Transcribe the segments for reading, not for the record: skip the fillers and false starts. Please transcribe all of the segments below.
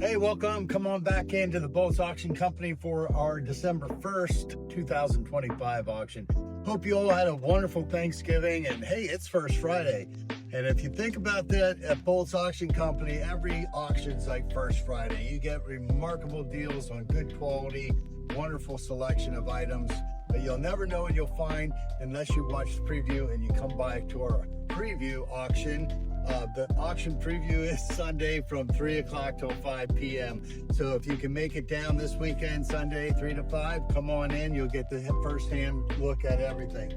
Hey, welcome. Come on back into the Boltz Auction Company for our December 1st, 2025 auction. Hope you all had a wonderful Thanksgiving, and hey, it's First Friday. And if you think about that, at Boltz Auction Company, every auction's like First Friday. You get remarkable deals on good quality, wonderful selection of items, but you'll never know what you'll find unless you watch the preview and you come by to our preview auction. The auction preview is Sunday from 3 o'clock till 5 p.m. So if you can make it down this weekend, Sunday, 3 to 5, come on in. You'll get the first-hand look at everything.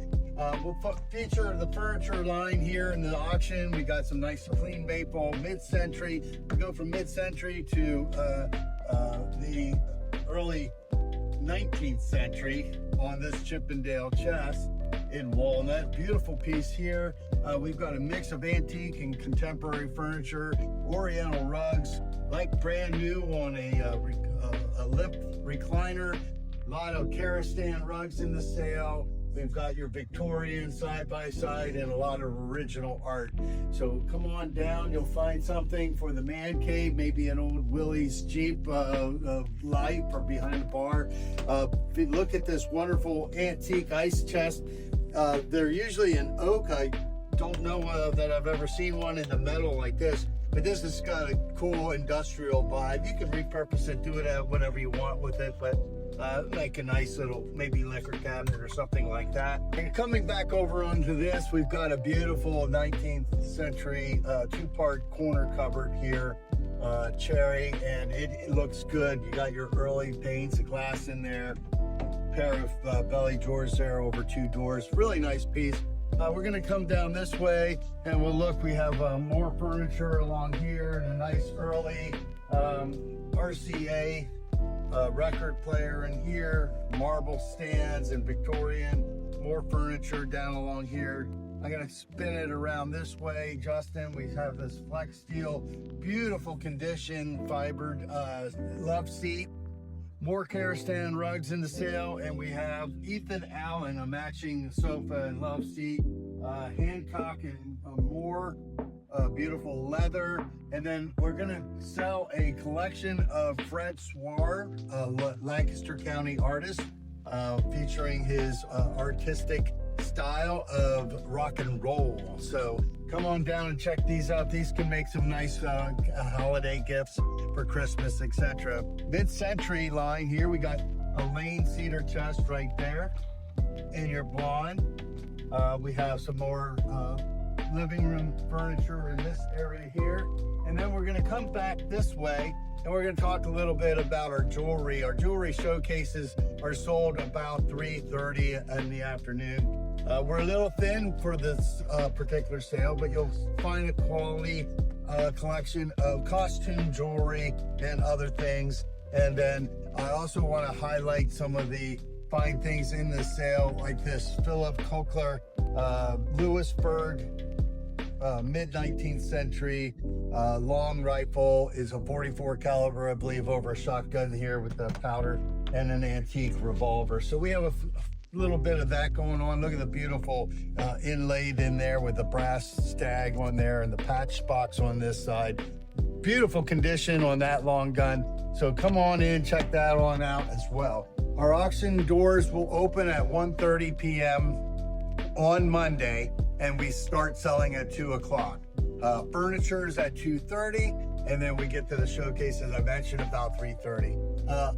We'll feature the furniture line here in the auction. We got some nice clean maple mid-century. We go from mid-century to the early 19th century on this Chippendale chest in walnut. Beautiful piece here. We've got a mix of antique and contemporary furniture, oriental rugs, like brand new on a lip recliner. A lot of Karastan rugs in the sale. We've got your Victorian side by side and a lot of original art. So come on down, you'll find something for the man cave, maybe an old Willie's Jeep light or behind the bar. Look at this wonderful antique ice chest. They're usually in oak. I don't know that I've ever seen one in the metal like this, but this has got a cool industrial vibe. You can repurpose it, do it whatever you want with it, but make a nice little maybe liquor cabinet or something like that. And coming back over onto this, we've got a beautiful 19th century two-part corner cupboard here, cherry, and it looks good. You got your early panes of glass in there, pair of belly drawers there over two doors. Really nice piece. We're going to come down this way and we'll look. We have more furniture along here and a nice early RCA record player in here, marble stands and Victorian, more furniture down along here. I'm going to spin it around this way, Justin. We have this flex steel, beautiful condition, fibered love seat. More Karastan rugs in the sale, and we have Ethan Allen, a matching sofa and love seat, Hancock and more beautiful leather. And then we're gonna sell a collection of Fred Swar, Lancaster County artist, featuring his artistic style of rock and roll. So come on down and check these out. These can make some nice holiday gifts for Christmas, etc. Mid-century line here, we got a Lane cedar chest right there in your blonde. We have some more living room furniture in this area here. And then we're gonna come back this way and we're gonna talk a little bit about our jewelry. Our jewelry showcases are sold about 3:30 in the afternoon. We're a little thin for this particular sale, but you'll find a quality collection of costume jewelry and other things. And then I also want to highlight some of the fine things in the sale, like this Philip Kochler Lewisburg mid-19th century long rifle. Is a 44 caliber, I believe, over a shotgun here with the powder, and an antique revolver. So we have a little bit of that going on. Look at the beautiful inlaid in there with the brass stag on there and the patch box on this side. Beautiful condition on that long gun. So come on in, check that one out as well. Our auction doors will open at 1:30 p.m. on Monday, and we start selling at 2 o'clock. Furniture is at 2:30, and then we get to the showcase, as I mentioned, about 3:30.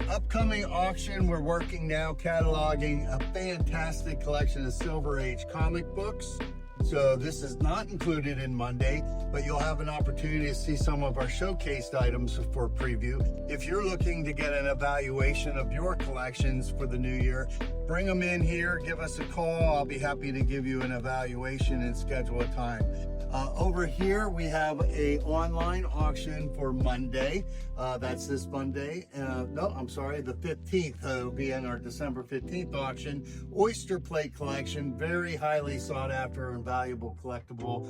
Upcoming auction, we're working now cataloging a fantastic collection of Silver Age comic books. So this is not included in Monday, but you'll have an opportunity to see some of our showcased items for preview. If you're looking to get an evaluation of your collections for the new year, bring them in here, give us a call. I'll be happy to give you an evaluation and schedule a time. Over here, we have a online auction for Monday. That's this Monday. No, I'm sorry, the 15th. It'll be in our December 15th auction. Oyster plate collection, very highly sought after and valuable collectible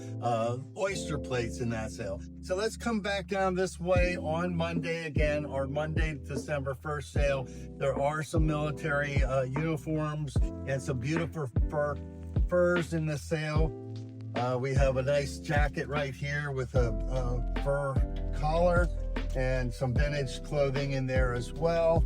oyster plates in that sale. So let's come back down this way on Monday again, our Monday, December 1st sale. There are some military uniforms and some beautiful furs in the sale. We have a nice jacket right here with a fur collar. and some vintage clothing in there as well.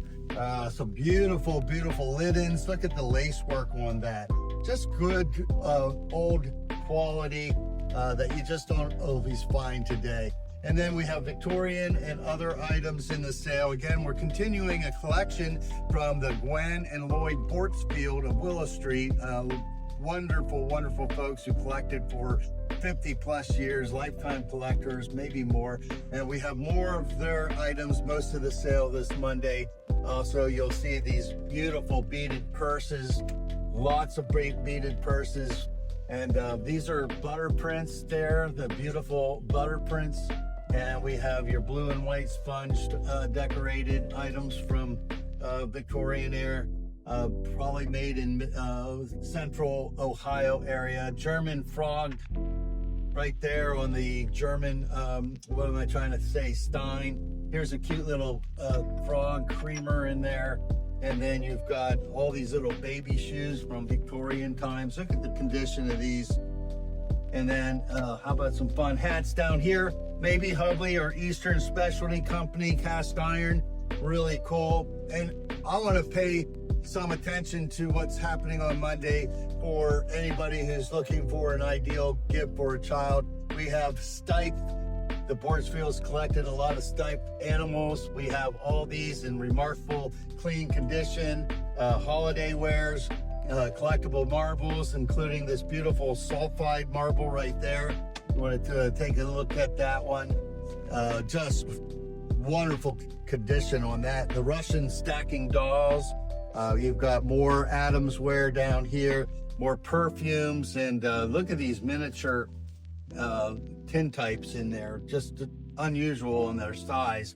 Some beautiful, beautiful linens. Look at the lace work on that. Just good old quality that you just don't always find today. And then we have Victorian and other items in the sale. Again, we're continuing a collection from the Gwen and Lloyd Boltz field of Willow Street. Wonderful, wonderful folks who collected for 50 plus years, lifetime collectors, maybe more. And we have more of their items, most of the sale this Monday. Also, you'll see these beautiful beaded purses, lots of great beaded purses. And these are butter prints there, the beautiful butter prints. And we have your blue and white sponged decorated items from Victorian era, probably made in central Ohio area. German frog right there on the German, what am I trying to say, Stein. Here's a cute little frog creamer in there. And then you've got all these little baby shoes from Victorian times. Look at the condition of these. And then how about some fun hats down here? Maybe Hubley or Eastern Specialty Company cast iron. Really cool. And I want to pay some attention to what's happening on Monday for anybody who's looking for an ideal gift for a child. We have Stipe. The Boltz collected a lot of Stipe animals. We have all these in remarkable clean condition, holiday wares, collectible marbles, including this beautiful sulfide marble right there. You want to take a look at that one. Just wonderful condition on that. The Russian stacking dolls. You've got more Adams ware down here, more perfumes, and look at these miniature tintypes in there, just unusual in their size.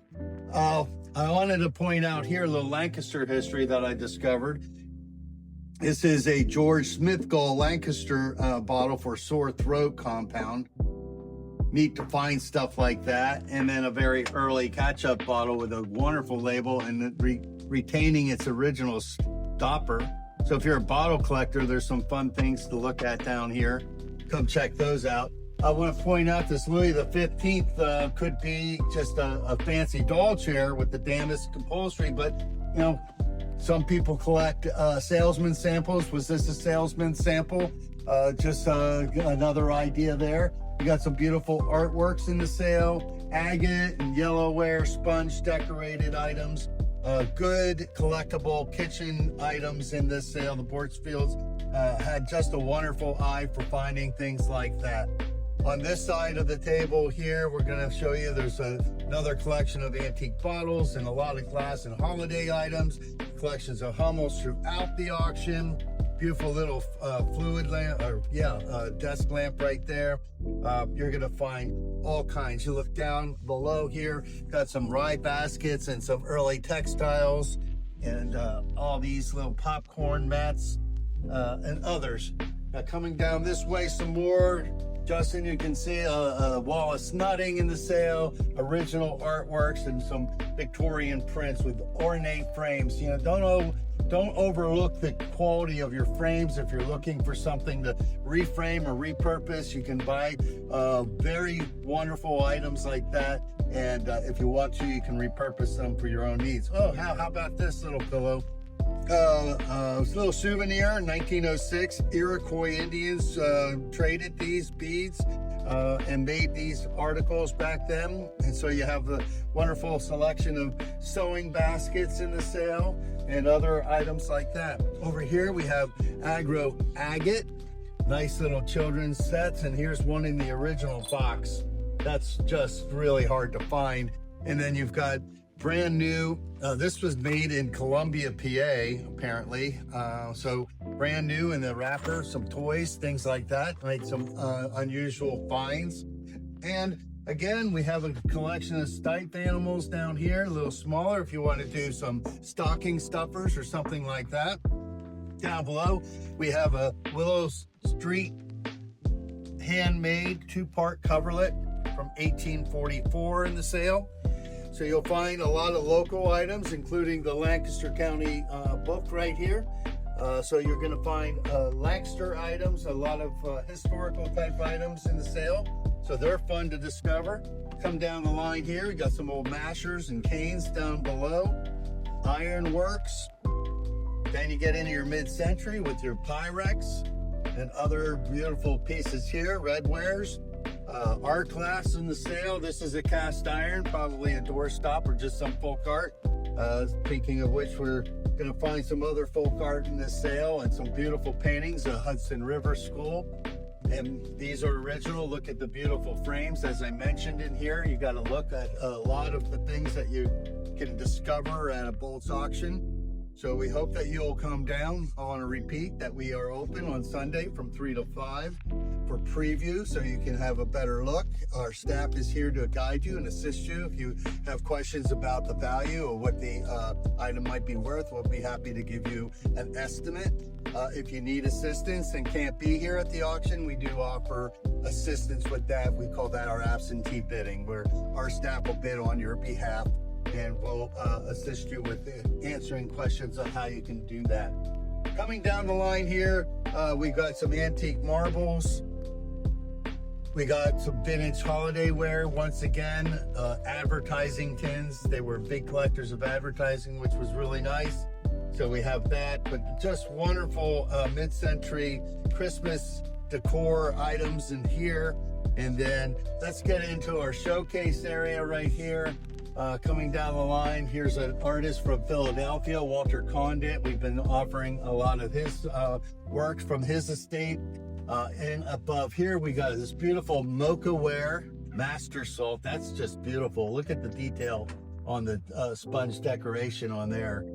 I wanted to point out here a little Lancaster history that I discovered. This is a George Smithgull Lancaster bottle for sore throat compound. Neat to find stuff like that. And then a very early catch-up bottle with a wonderful label and retaining its original stopper. So if you're a bottle collector, there's some fun things to look at down here. Come check those out. I want to point out this Louis XV could be just a fancy doll chair with the damask upholstery, but you know, some people collect salesman samples. Was this a salesman sample? Just another idea there. You got some beautiful artworks in the sale, agate and yellowware, sponge decorated items, good collectible kitchen items in this sale. The Boltz had just a wonderful eye for finding things like that. On this side of the table here, we're going to show you there's another collection of antique bottles and a lot of glass and holiday items, collections of Hummels throughout the auction. Beautiful little fluid lamp, desk lamp right there. You're going to find all kinds. You look down below here, got some rye baskets and some early textiles and all these little popcorn mats and others. Now coming down this way some more. Justin, you can see a wall of snutting in the sale, original artworks, and some Victorian prints with ornate frames. You know, don't overlook the quality of your frames. If you're looking for something to reframe or repurpose, you can buy very wonderful items like that. And if you want to, you can repurpose them for your own needs. Oh, how about this little pillow? Little souvenir, 1906, Iroquois Indians traded these beads and made these articles back then. And so you have the wonderful selection of sewing baskets in the sale and other items like that. Over here we have agro agate, nice little children's sets, and here's one in the original box. That's just really hard to find. And then you've got brand new, this was made in Columbia, PA, apparently. So brand new in the wrapper, some toys, things like that. Made some unusual finds. And again, we have a collection of Stipe animals down here, a little smaller if you want to do some stocking stuffers or something like that. Down below, we have a Willow Street handmade two-part coverlet from 1844 in the sale. So you'll find a lot of local items, including the Lancaster County book right here. So you're going to find Lancaster items, a lot of historical type items in the sale. So they're fun to discover. come down the line here, we got some old mashers and canes down below, ironworks. Then you get into your mid-century with your Pyrex and other beautiful pieces here, red wares. Art glass in the sale. This is a cast iron, probably a doorstop or just some folk art. Speaking of which, we're gonna find some other folk art in this sale and some beautiful paintings, a Hudson River School. And these are original. Look at the beautiful frames. As I mentioned in here, you got to look at a lot of the things that you can discover at a Boltz auction. So we hope that you'll come down. I want to repeat that we are open on Sunday from 3 to 5 for preview, so you can have a better look. Our staff is here to guide you and assist you. If you have questions about the value or what the item might be worth, we'll be happy to give you an estimate. If you need assistance and can't be here at the auction, we do offer assistance with that. We call that our absentee bidding, where our staff will bid on your behalf and we'll assist you with answering questions on how you can do that. Coming down the line here, we've got some antique marbles. We got some vintage holiday wear. Once again, advertising tins. They were big collectors of advertising, which was really nice. So we have that, but just wonderful mid-century Christmas decor items in here. And then let's get into our showcase area right here. Coming down the line, here's an artist from Philadelphia, Walter Condit. We've been offering a lot of his work from his estate. And above here, we got this beautiful mocha ware master salt. That's just beautiful. Look at the detail on the sponge decoration on there.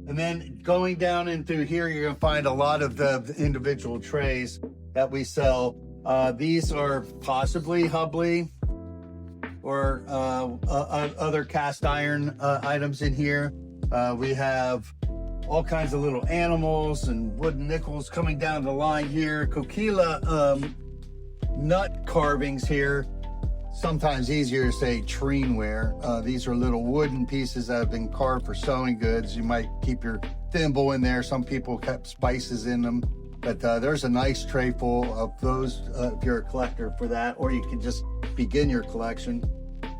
And then going down into here, you're gonna find a lot of the individual trays that we sell. These are possibly Hubley or other cast iron items in here. We have all kinds of little animals and wooden nickels coming down the line here. Coquilla nut carvings here. Sometimes easier to say treenware. These are little wooden pieces that have been carved for sewing goods. You might keep your thimble in there. Some people kept spices in them. But there's a nice tray full of those if you're a collector for that, or you can just begin your collection.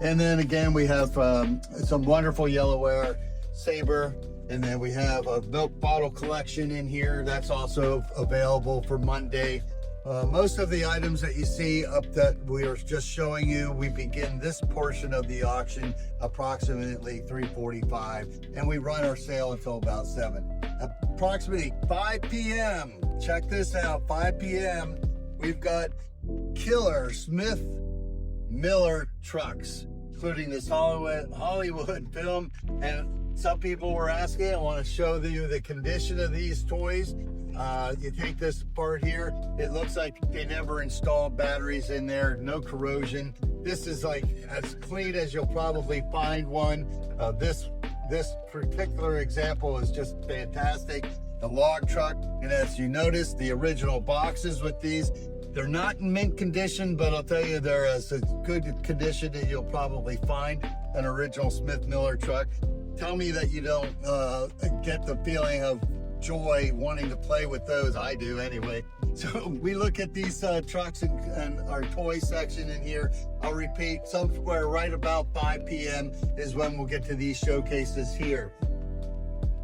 And then again, we have some wonderful yellowware, saber, and then we have a milk bottle collection in here. That's also available for Monday. Most of the items that you see up that we are just showing you, we begin this portion of the auction approximately 3:45, and we run our sale until about 7. Approximately 5 p.m. Check this out, 5 p.m. We've got killer Smith Miller trucks, including this Hollywood film. And some people were asking, I want to show you the condition of these toys. You take this apart here, it looks like they never installed batteries in there, no corrosion. This is like as clean as you'll probably find one. This particular example is just fantastic. The log truck, and as you notice, the original boxes with these, they're not in mint condition, but I'll tell you, they're as good condition that you'll probably find an original Smith Miller truck. Tell me that you don't get the feeling of joy wanting to play with those. I do anyway. So we look at these trucks and our toy section in here. I'll repeat, somewhere right about 5 p.m. is when we'll get to these showcases here.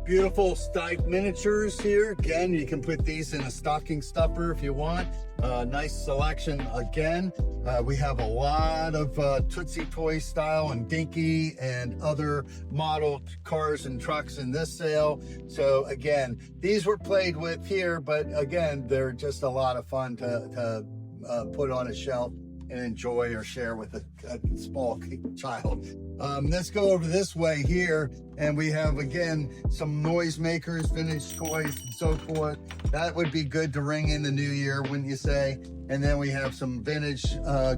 Beautiful Stipe miniatures here. Again, you can put these in a stocking stuffer if you want. Nice selection again. We have a lot of Tootsie Toy style and Dinky and other model cars and trucks in this sale. So again, these were played with here, but again, they're just a lot of fun to put on a shelf and enjoy or share with a small child. Let's go over this way here, and we have again some noisemakers, vintage toys, and so forth. That would be good to ring in the new year, wouldn't you say? And then we have some vintage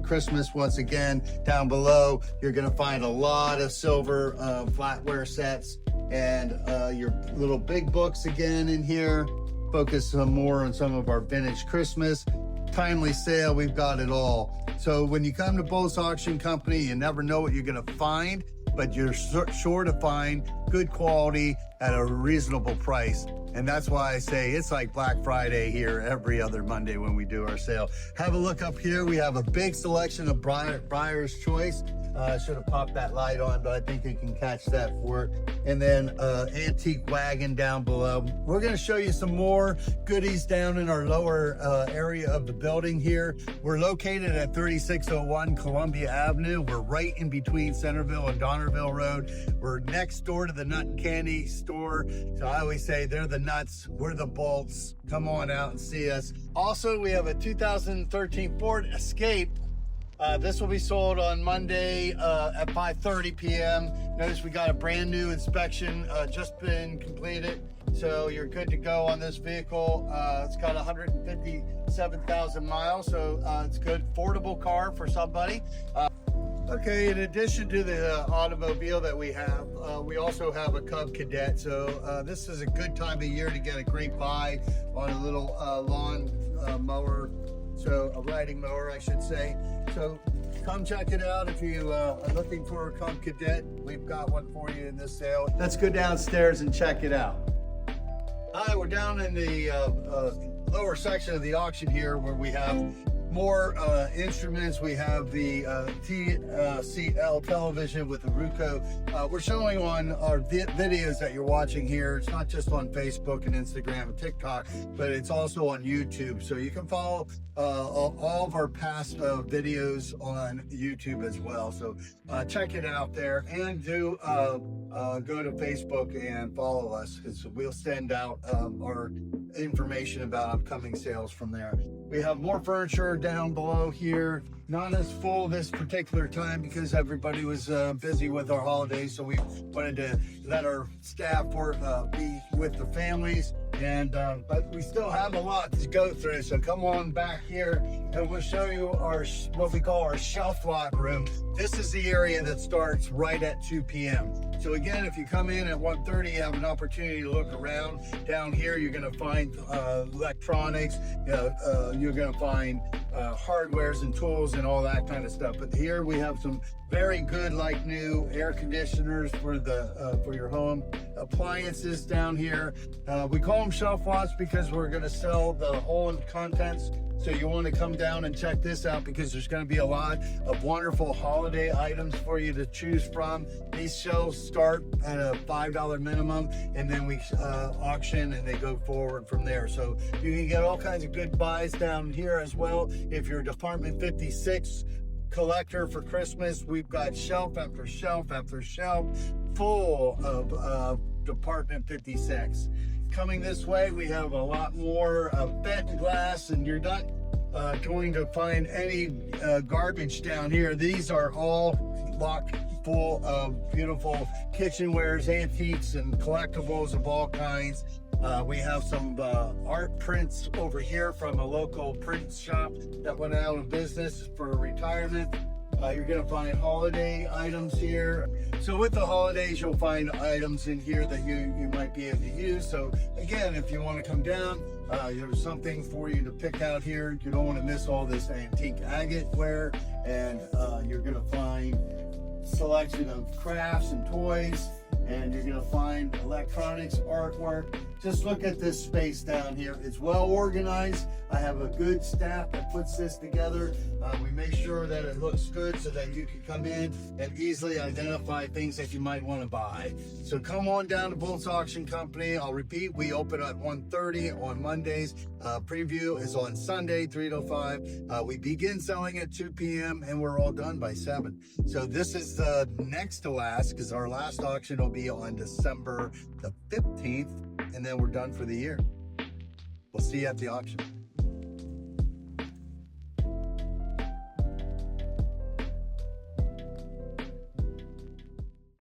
Christmas once again down below. You're gonna find a lot of silver flatware sets and your little big books again in here. Focus some more on some of our vintage Christmas. Timely sale, we've got it all. So when you come to Boltz Auction Company, you never know what you're gonna find, but you're sure to find good quality at a reasonable price. And that's why I say it's like Black Friday here every other Monday when we do our sale. Have a look up here. We have a big selection of Buyer's Choice. I should have popped that light on, but I think you can catch that for it. And then antique wagon down below. We're going to show you some more goodies down in our lower area of the building here. We're located at 3601 Columbia Avenue. We're right in between Centerville and Donnerville Road. We're next door to the Nut and Candy store. So I always say they're the nuts, we're the bolts. Come on out and see us. Also, we have a 2013 Ford Escape. This will be sold on Monday at 5:30 p.m. Notice we got a brand new inspection just been completed. So you're good to go on this vehicle. It's got 157,000 miles, so it's a good affordable car for somebody. Okay, in addition to the automobile that we have, we also have a Cub Cadet. So this is a good time of year to get a great buy on a little lawn mower. So a riding mower, I should say. So come check it out if you are looking for a Cub Cadet. We've got one for you in this sale. Let's go downstairs and check it out. Hi, we're down in the lower section of the auction here where we have more instruments. We have the TCL television with the Ruco. We're showing on our videos that you're watching here. It's not just on Facebook and Instagram and TikTok, but it's also on YouTube. So you can follow all of our past videos on YouTube as well. So check it out there, and do go to Facebook and follow us, because we'll send out our information about upcoming sales from there. We have more furniture down below here. Not as full this particular time because everybody was busy with our holidays, so we wanted to let our staff be with the families. And but we still have a lot to go through, so come on back here and we'll show you our what we call our shelf lot room. This is the area that starts right at 2 p.m. So again, if you come in at 1:30, you have an opportunity to look around. Down here you're going to find electronics, you're going to find hardwares and tools and all that kind of stuff. But here we have some very good, like new air conditioners for the for your home. Appliances down here. We call them shelf lots because we're going to sell the whole contents. So you want to come down and check this out, because there's going to be a lot of wonderful holiday items for you to choose from. These shelves start at a $5 minimum, and then we auction and they go forward from there. So you can get all kinds of good buys down here as well. If you're a Department 56 collector for Christmas, we've got shelf after shelf after shelf full of Department 56. Coming this way, we have a lot more bent glass, and you're not going to find any garbage down here. These are all locked full of beautiful kitchenwares, antiques, and collectibles of all kinds. We have some art prints over here from a local print shop that went out of business for retirement. You're going to find holiday items here. So with the holidays, you'll find items in here that you might be able to use. So again, if you want to come down, there's something for you to pick out here. You don't want to miss all this antique agate ware, and you're going to find selection of crafts and toys, and you're going to find electronics, artwork. Just look at this space down here. It's well organized. I have a good staff that puts this together. We make sure that it looks good so that you can come in and easily identify things that you might want to buy. So come on down to Boltz Auction Company. I'll repeat, we open at 1:30 on Mondays. Preview is on Sunday, 3 to 5. We begin selling at 2 p.m. and we're all done by 7. So this is the next to last, because our last auction will be on December the 15th, and then we're done for the year. We'll see you at the auction.